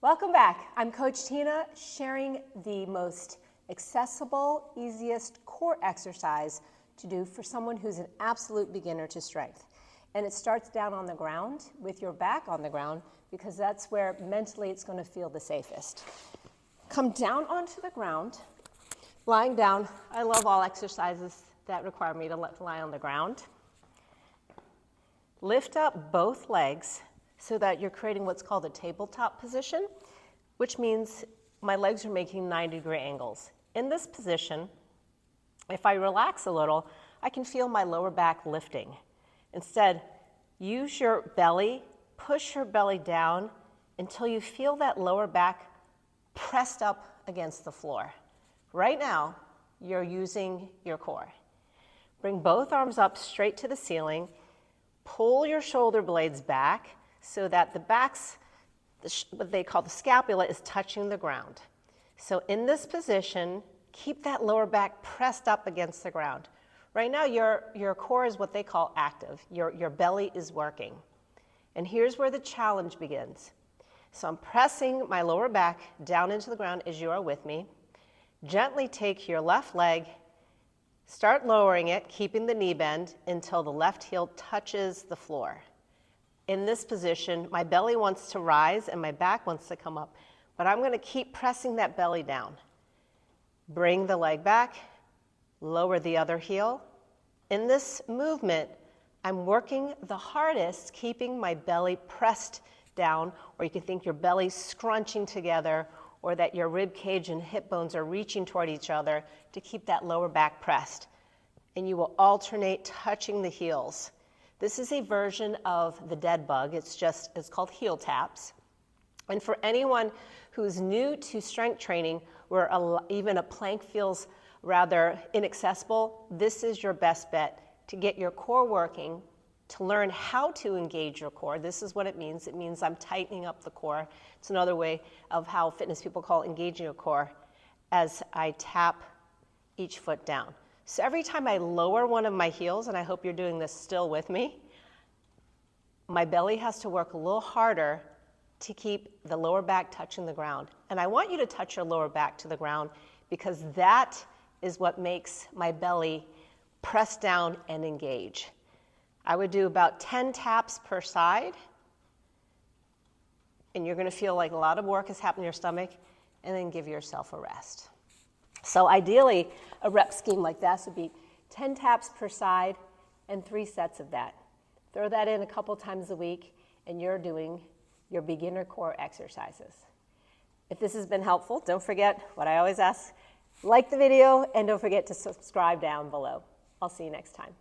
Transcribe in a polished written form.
Welcome back. I'm Coach Tina, sharing the most accessible, easiest core exercise to do for someone who's an absolute beginner to strength. And it starts down on the ground with your back on the ground because that's where mentally it's going to feel the safest. Come down onto the ground, lying down. I love all exercises that require me to lie on the ground. Lift up both legs so that you're creating what's called a tabletop position, which means my legs are making 90-degree angles. In this position, if I relax a little, I can feel my lower back lifting. Instead, use your belly, push your belly down until you feel that lower back pressed up against the floor. Right now, you're using your core. Bring both arms up straight to the ceiling. Pull your shoulder blades back so that the back's, what they call the scapula, is touching the ground. So in this position, keep that lower back pressed up against the ground. Right now, your core is what they call active. Your belly is working. And here's where the challenge begins. So I'm pressing my lower back down into the ground as you are with me. Gently take your left leg, start lowering it, keeping the knee bend until the left heel touches the floor. In this position, my belly wants to rise and my back wants to come up, but I'm going to keep pressing that belly down. Bring the leg back, lower the other heel. In this movement, I'm working the hardest, keeping my belly pressed down, or you can think your belly scrunching together, or that your rib cage and hip bones are reaching toward each other to keep that lower back pressed. And you will alternate touching the heels. This is a version of the dead bug. It's called heel taps. And for anyone who's new to strength training, where even a plank feels rather inaccessible, this is your best bet to get your core working, to learn how to engage your core. This is what it means. It means I'm tightening up the core. It's another way of how fitness people call engaging your core, as I tap each foot down. So every time I lower one of my heels, and I hope you're doing this still with me, my belly has to work a little harder to keep the lower back touching the ground. And I want you to touch your lower back to the ground because that is what makes my belly press down and engage. I would do about 10 taps per side, and you're going to feel like a lot of work has happened in your stomach, and then give yourself a rest. So ideally, a rep scheme like this would be 10 taps per side and 3 sets of that. Throw that in a couple times a week, and you're doing your beginner core exercises. If this has been helpful, don't forget what I always ask, like the video, and don't forget to subscribe down below. I'll see you next time.